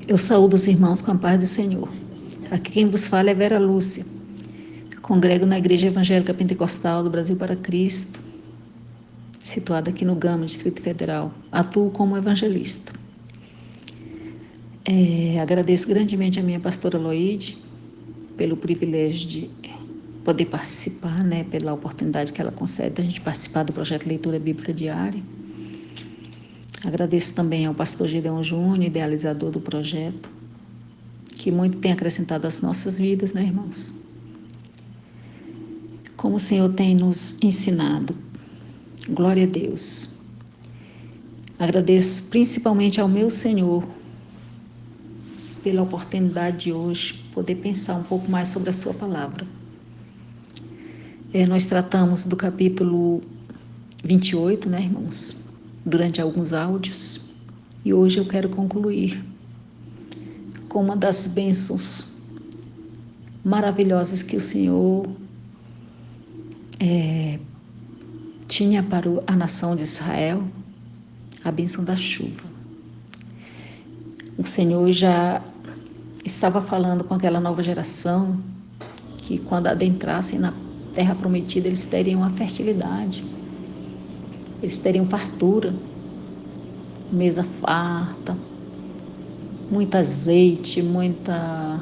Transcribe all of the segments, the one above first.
Eu saúdo os irmãos com a paz do Senhor. Aqui quem vos fala é Vera Lúcia. Congrego na Igreja Evangélica Pentecostal do Brasil para Cristo, situada aqui no Gama, Distrito Federal. Atuo como evangelista. Agradeço grandemente a minha pastora Loide pelo privilégio de poder participar, pela oportunidade que ela concede de a gente participar do projeto Leitura Bíblica Diária. Agradeço também ao pastor Gideon Júnior, idealizador do projeto, que muito tem acrescentado às nossas vidas, irmãos? Como o Senhor tem nos ensinado. Glória a Deus. Agradeço principalmente ao meu Senhor pela oportunidade de hoje poder pensar um pouco mais sobre a sua palavra. Nós tratamos do capítulo 28, irmãos, durante alguns áudios, e hoje eu quero concluir com uma das bênçãos maravilhosas que o Senhor tinha para a nação de Israel, a bênção da chuva. O Senhor já estava falando com aquela nova geração que quando adentrassem na terra prometida eles teriam a fertilidade, eles teriam fartura, mesa farta, muito azeite, muitas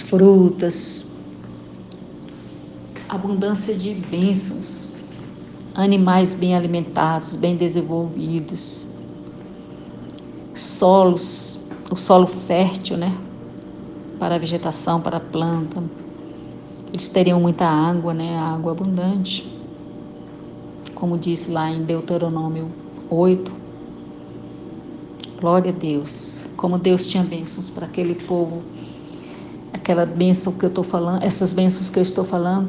frutas, abundância de bênçãos, animais bem alimentados, bem desenvolvidos, o solo fértil, para a vegetação, para a planta. Eles teriam muita água, água abundante, como disse lá em Deuteronômio 8. Glória a Deus, como Deus tinha bênçãos para aquele povo. Aquela bênção que eu estou falando, essas bênçãos que eu estou falando,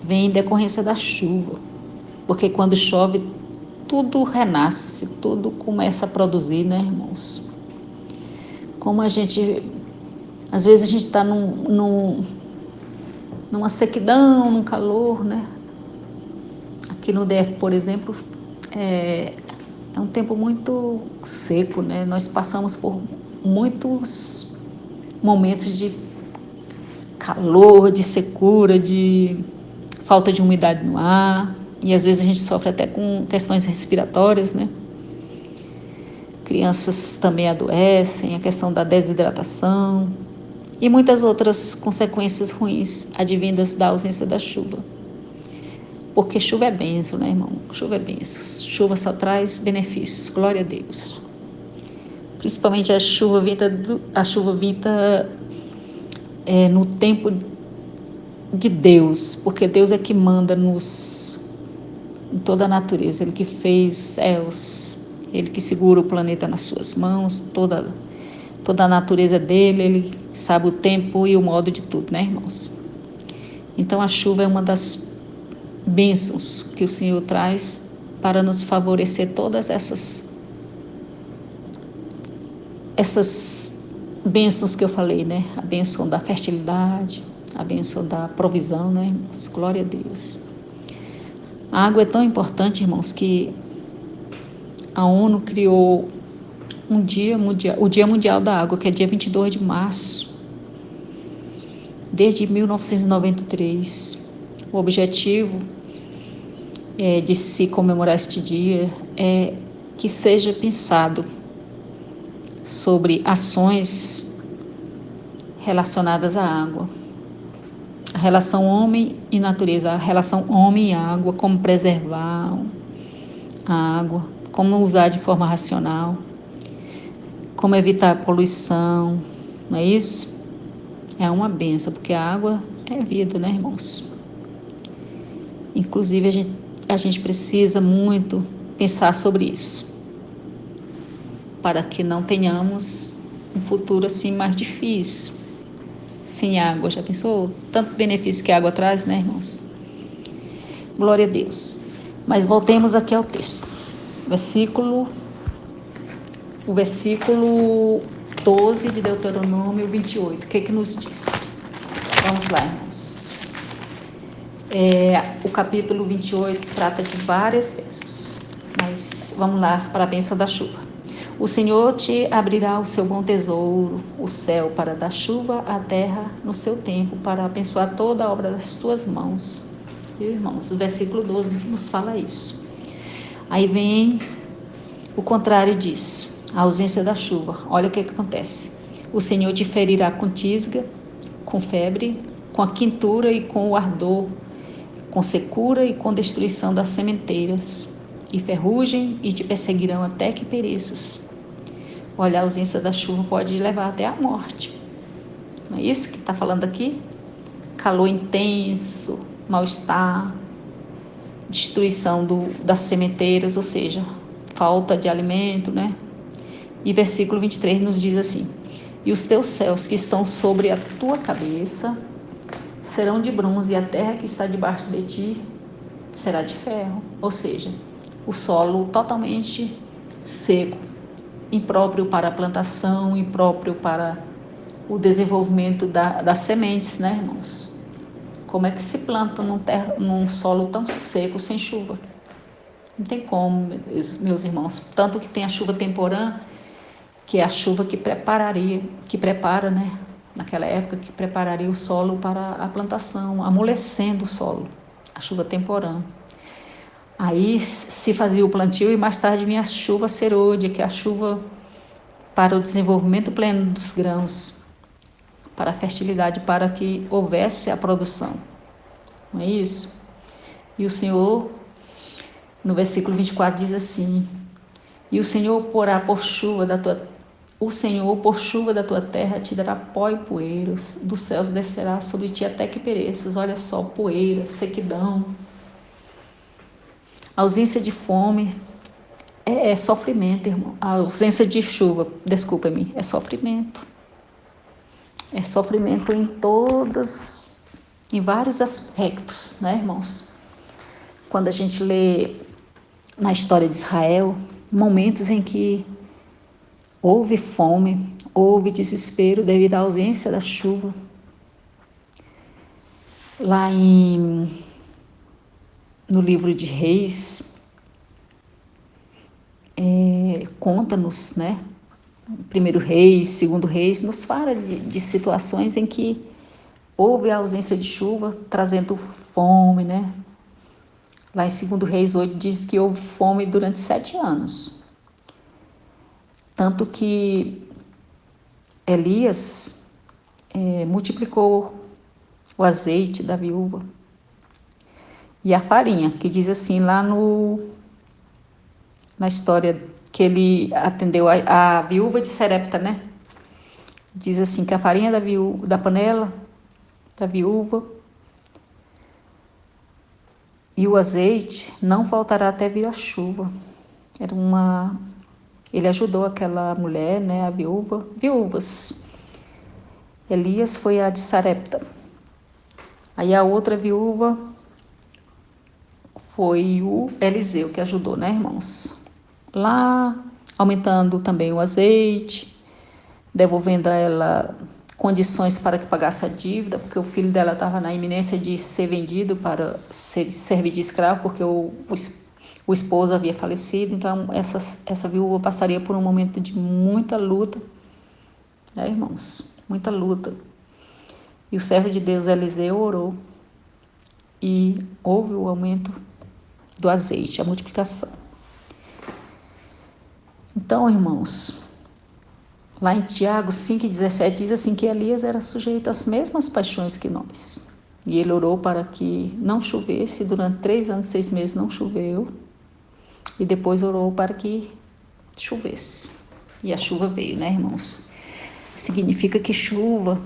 vêm em decorrência da chuva, porque quando chove, tudo renasce, tudo começa a produzir, irmãos? Como às vezes a gente está numa sequidão, num calor, Aqui no DF, por exemplo, é um tempo muito seco, Nós passamos por muitos momentos de calor, de secura, de falta de umidade no ar, e às vezes a gente sofre até com questões respiratórias, Crianças também adoecem, a questão da desidratação e muitas outras consequências ruins advindas da ausência da chuva. Porque chuva é bênção, irmão? Chuva é bênção. Chuva só traz benefícios, glória a Deus. Principalmente a chuva vinda no tempo de Deus, porque Deus é que manda em toda a natureza, Ele que fez céus, Ele que segura o planeta nas suas mãos, toda a natureza dele, Ele sabe o tempo e o modo de tudo, irmãos? Então a chuva é uma das bênçãos que o Senhor traz para nos favorecer todas essas bênçãos que eu falei, A bênção da fertilidade, a bênção da provisão, irmãos? Glória a Deus. A água é tão importante, irmãos, que a ONU criou o Dia Mundial da Água, que é dia 22 de março, desde 1993. O objetivo de se comemorar este dia é que seja pensado sobre ações relacionadas à água, a relação homem e natureza, a relação homem e água, como preservar a água, como usar de forma racional, como evitar a poluição, não é isso? É uma bênção, porque a água é vida, irmãos? Inclusive, a gente precisa muito pensar sobre isso, para que não tenhamos um futuro assim mais difícil, sem água. Já pensou? Tanto benefício que a água traz, irmãos? Glória a Deus. Mas voltemos aqui ao texto. O versículo 12 de Deuteronômio 28. O que nos diz? Vamos lá, irmãos. O capítulo 28 trata de várias bênçãos, mas vamos lá para a bênção da chuva. O Senhor te abrirá o seu bom tesouro, o céu para dar chuva à terra no seu tempo, para abençoar toda a obra das tuas mãos. Irmãos, o versículo 12 nos fala isso. Aí vem o contrário disso, a ausência da chuva. Olha o que acontece. O Senhor te ferirá com tisga, com febre, com a quintura e com o ardor, com secura e com destruição das sementeiras, e ferrugem, e te perseguirão até que pereças. Olha, a ausência da chuva pode levar até a morte. Não é isso que está falando aqui? Calor intenso, mal-estar, destruição das sementeiras, ou seja, falta de alimento, né? E versículo 23 nos diz assim: e os teus céus que estão sobre a tua cabeça serão de bronze, e a terra que está debaixo de ti será de ferro. Ou seja, o solo totalmente seco, impróprio para a plantação, impróprio para o desenvolvimento das sementes, né, irmãos? Como é que se planta num solo tão seco, sem chuva? Não tem como, meus irmãos. Tanto que tem a chuva temporã, que é a chuva que prepara, né, naquela época, que prepararia o solo para a plantação, amolecendo o solo, a chuva temporã. Aí se fazia o plantio e mais tarde vinha a chuva serôdia, que é a chuva para o desenvolvimento pleno dos grãos, para a fertilidade, para que houvesse a produção. Não é isso? E o Senhor, no versículo 24, diz assim: e o Senhor porá por chuva da tua terra te dará pó e poeiros, dos céus descerá sobre ti até que pereças. Olha só, poeira, sequidão, ausência de fome, é sofrimento, irmão. A ausência de chuva, desculpa-me, é sofrimento. É sofrimento em vários aspectos, né, irmãos? Quando a gente lê na história de Israel, momentos em que houve fome, houve desespero devido à ausência da chuva. Lá no livro de Reis, conta-nos, né? Primeiro Reis, segundo Reis, nos fala de situações em que houve a ausência de chuva, trazendo fome, né? Lá em segundo Reis 8 diz que houve fome durante 7 anos. Tanto que Elias multiplicou o azeite da viúva e a farinha, que diz assim lá na história que ele atendeu a viúva de Serepta, né? Diz assim que a farinha da panela da viúva e o azeite não faltará até vir a chuva. Ele ajudou aquela mulher, né, a viúvas. Elias foi a de Sarepta. Aí a outra viúva foi o Eliseu que ajudou, né, irmãos? Lá, aumentando também o azeite, devolvendo a ela condições para que pagasse a dívida, porque o filho dela estava na iminência de ser vendido para servir de escravo, porque o esposo havia falecido. Então essa viúva passaria por um momento de muita luta, né, irmãos? Muita luta. E o servo de Deus Eliseu orou e houve o aumento do azeite, a multiplicação. Então, irmãos, lá em Tiago 5,17 diz assim que Elias era sujeito às mesmas paixões que nós. E ele orou para que não chovesse, durante 3 anos e 6 meses não choveu, e depois orou para que chovesse. E a chuva veio, né, irmãos? Significa que chuva,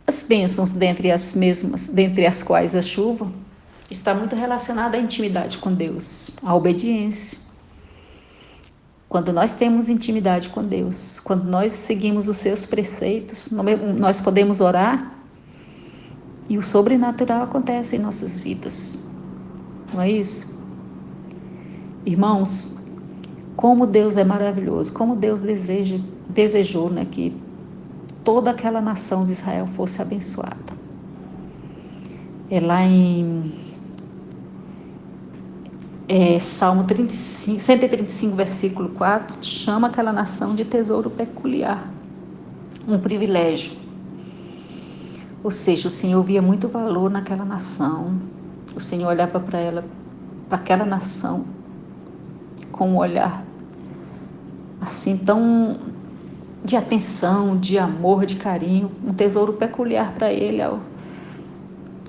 as bênçãos dentre as quais a chuva, está muito relacionada à intimidade com Deus, à obediência. Quando nós temos intimidade com Deus, quando nós seguimos os seus preceitos, nós podemos orar e o sobrenatural acontece em nossas vidas. Não é isso? Irmãos, como Deus é maravilhoso, como Deus desejou, né, que toda aquela nação de Israel fosse abençoada. É lá em Salmo 35, 135, versículo 4, chama aquela nação de tesouro peculiar, um privilégio. Ou seja, o Senhor via muito valor naquela nação. O Senhor olhava para ela, para aquela nação, com um olhar assim tão de atenção, de amor, de carinho, um tesouro peculiar para ele,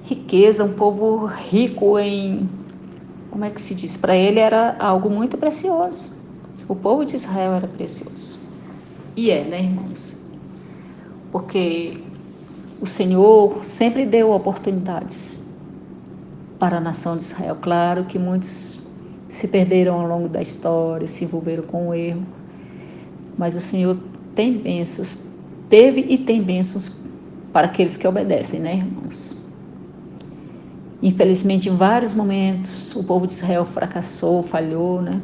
riqueza, um povo rico em, como é que se diz? Para ele era algo muito precioso. O povo de Israel era precioso. E né, irmãos? Porque o Senhor sempre deu oportunidades para a nação de Israel. Claro que muitos se perderam ao longo da história, se envolveram com o erro, mas o Senhor tem bênçãos, teve e tem bênçãos para aqueles que obedecem, né, irmãos? Infelizmente, em vários momentos, o povo de Israel fracassou, falhou, né?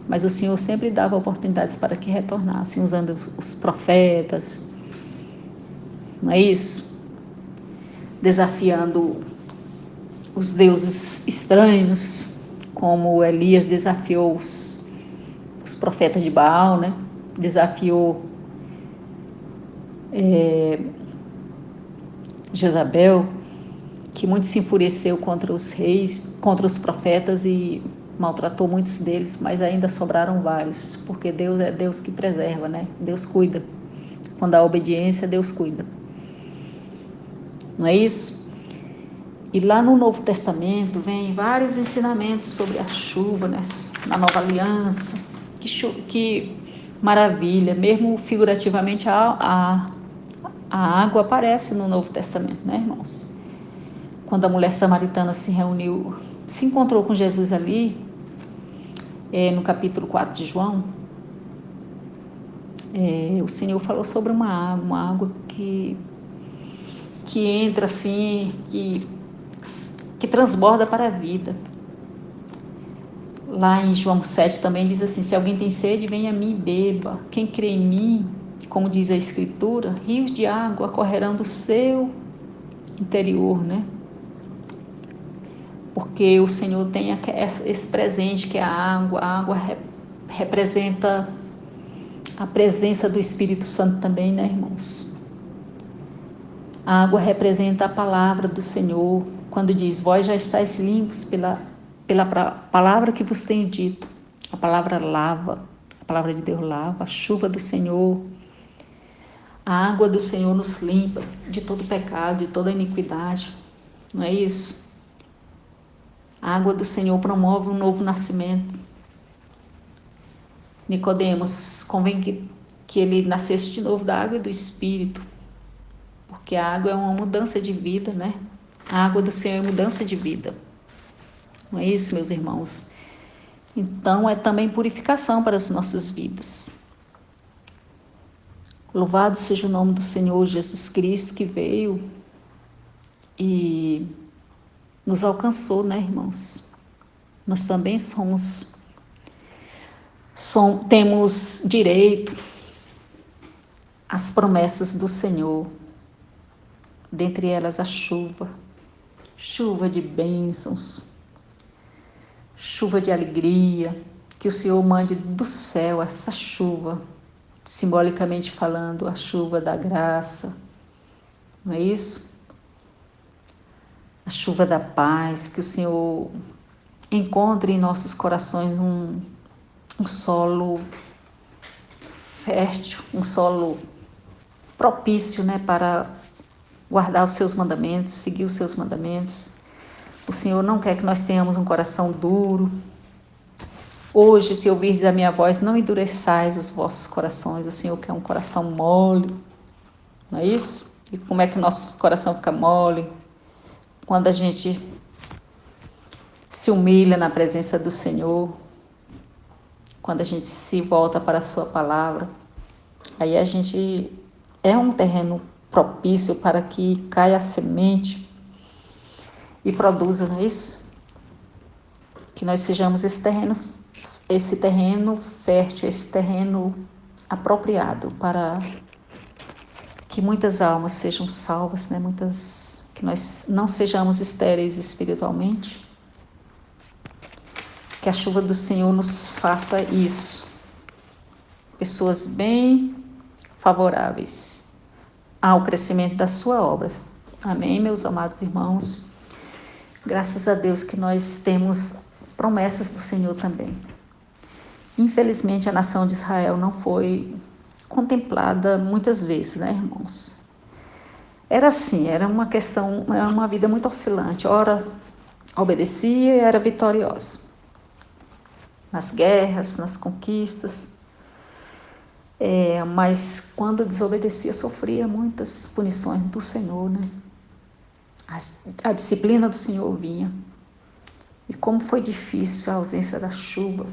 Mas o Senhor sempre dava oportunidades para que retornassem, usando os profetas, não é isso? Desafiando os deuses estranhos, como Elias desafiou os profetas de Baal, né? Desafiou Jezabel, que muito se enfureceu contra os reis, contra os profetas e maltratou muitos deles, mas ainda sobraram vários, porque Deus é Deus que preserva, né? Deus cuida. Quando há obediência, Deus cuida. Não é isso? E lá no Novo Testamento vem vários ensinamentos sobre a chuva, né? Na Nova Aliança. Que maravilha, mesmo figurativamente a água aparece no Novo Testamento, né, irmãos? Quando a mulher samaritana se encontrou com Jesus ali, no capítulo 4 de João, o Senhor falou sobre uma água que entra assim, que transborda para a vida. Lá em João 7 também diz assim: se alguém tem sede, venha a mim e beba. Quem crê em mim, como diz a Escritura, rios de água correrão do seu interior, né? Porque o Senhor tem esse presente que é a água. A água representa a presença do Espírito Santo também, né, irmãos? A água representa a palavra do Senhor, quando diz: vós já estáis limpos pela palavra que vos tenho dito. A palavra lava, a palavra de Deus lava, a chuva do Senhor, a água do Senhor nos limpa de todo pecado, de toda iniquidade, não é isso? A água do Senhor promove um novo nascimento. Nicodemos, convém que ele nascesse de novo da água e do Espírito, porque a água é uma mudança de vida, né? A água do Senhor é mudança de vida. Não é isso, meus irmãos? Então, é também purificação para as nossas vidas. Louvado seja o nome do Senhor Jesus Cristo, que veio e nos alcançou, né, irmãos? Nós também temos direito às promessas do Senhor, dentre elas a chuva de bênçãos, chuva de alegria, que o Senhor mande do céu essa chuva, simbolicamente falando, a chuva da graça, não é isso? A chuva da paz, que o Senhor encontre em nossos corações um solo fértil, um solo propício, né, para guardar os seus mandamentos, seguir os seus mandamentos. O Senhor não quer que nós tenhamos um coração duro. Hoje, se ouvirdes a minha voz, não endureçais os vossos corações. O Senhor quer um coração mole, não é isso? E como é que o nosso coração fica mole? Quando a gente se humilha na presença do Senhor, quando a gente se volta para a sua palavra, aí a gente é um terreno propício para que caia a semente e produza, não é isso? Que nós sejamos esse terreno fértil, esse terreno apropriado para que muitas almas sejam salvas, né? Que nós não sejamos estéreis espiritualmente. Que a chuva do Senhor nos faça isso. Pessoas bem favoráveis ao crescimento da sua obra. Amém, meus amados irmãos? Graças a Deus que nós temos promessas do Senhor também. Infelizmente, a nação de Israel não foi contemplada muitas vezes, né, irmãos? Era assim, era uma vida muito oscilante. Ora obedecia e era vitoriosa. Nas guerras, nas conquistas. Mas quando desobedecia, sofria muitas punições do Senhor, né? A disciplina do Senhor vinha. E como foi difícil a ausência da chuva.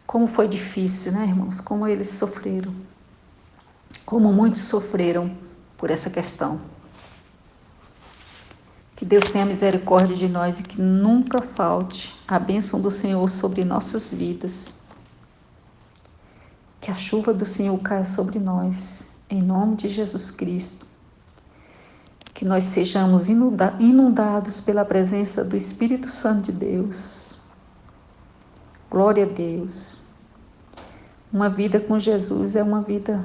Como foi difícil, né, irmãos? Como eles sofreram. Como muitos sofreram por essa questão. Que Deus tenha misericórdia de nós e que nunca falte a bênção do Senhor sobre nossas vidas. Que a chuva do Senhor caia sobre nós, em nome de Jesus Cristo. Que nós sejamos inundados pela presença do Espírito Santo de Deus. Glória a Deus. Uma vida com Jesus é uma vida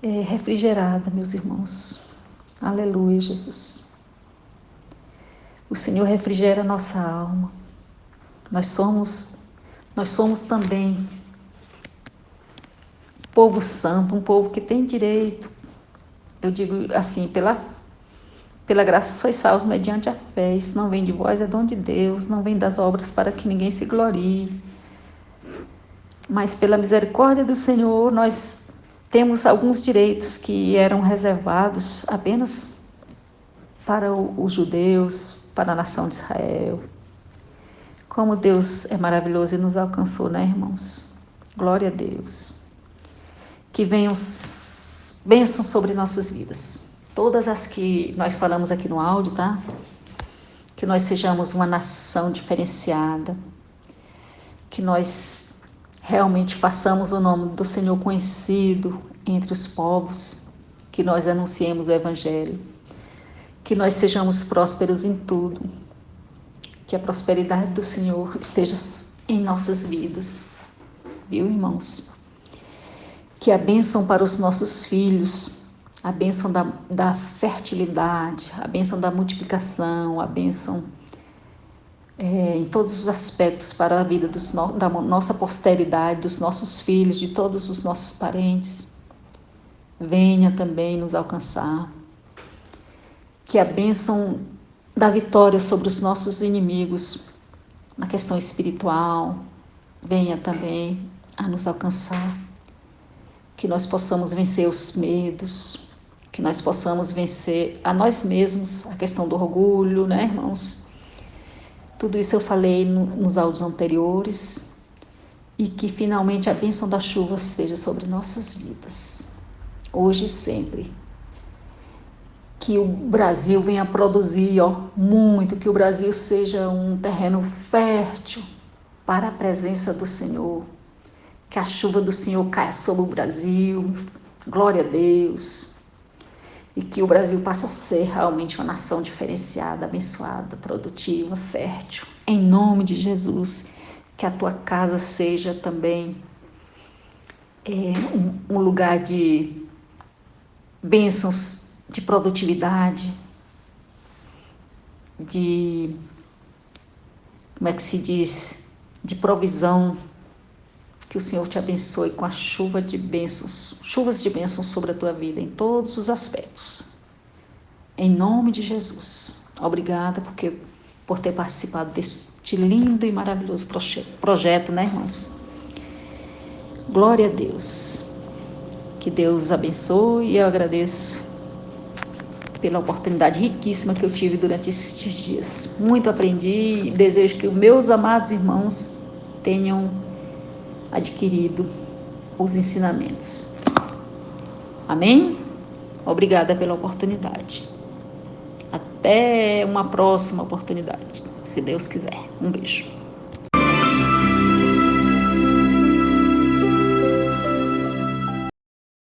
refrigerada, meus irmãos. Aleluia, Jesus. O Senhor refrigera a nossa alma. Nós somos também povo santo, um povo que tem direito. Eu digo assim, pela graça sois salvos mediante a fé. Isso não vem de vós, é dom de Deus. Não vem das obras para que ninguém se glorie. Mas pela misericórdia do Senhor, nós temos alguns direitos que eram reservados apenas para os judeus, para a nação de Israel. Como Deus é maravilhoso e nos alcançou, né, irmãos? Glória a Deus. Que venham bênçãos sobre nossas vidas. Todas as que nós falamos aqui no áudio, tá? Que nós sejamos uma nação diferenciada. Que nós realmente façamos o nome do Senhor conhecido entre os povos. Que nós anunciemos o Evangelho. Que nós sejamos prósperos em tudo. Que a prosperidade do Senhor esteja em nossas vidas. Viu, irmãos? Que a bênção para os nossos filhos, a bênção da fertilidade, a bênção da multiplicação, a bênção em todos os aspectos para a vida da nossa posteridade, dos nossos filhos, de todos os nossos parentes, venha também nos alcançar. Que a bênção da vitória sobre os nossos inimigos, na questão espiritual, venha também a nos alcançar. Que nós possamos vencer os medos, que nós possamos vencer a nós mesmos, a questão do orgulho, né, irmãos? Tudo isso eu falei nos áudios anteriores, e que finalmente a bênção da chuva esteja sobre nossas vidas, hoje e sempre. Que o Brasil venha produzir muito, que o Brasil seja um terreno fértil para a presença do Senhor. Que a chuva do Senhor caia sobre o Brasil, glória a Deus. E que o Brasil passe a ser realmente uma nação diferenciada, abençoada, produtiva, fértil. Em nome de Jesus, que a tua casa seja também um lugar de bênçãos, de produtividade, de, como é que se diz, de provisão. Que o Senhor te abençoe com a chuva de bênçãos, chuvas de bênçãos sobre a tua vida, em todos os aspectos. Em nome de Jesus. Obrigada por ter participado deste lindo e maravilhoso projeto, né, irmãos? Glória a Deus. Que Deus abençoe, e eu agradeço pela oportunidade riquíssima que eu tive durante estes dias. Muito aprendi e desejo que os meus amados irmãos tenham adquirido os ensinamentos. Amém? Obrigada pela oportunidade. Até uma próxima oportunidade, se Deus quiser. Um beijo.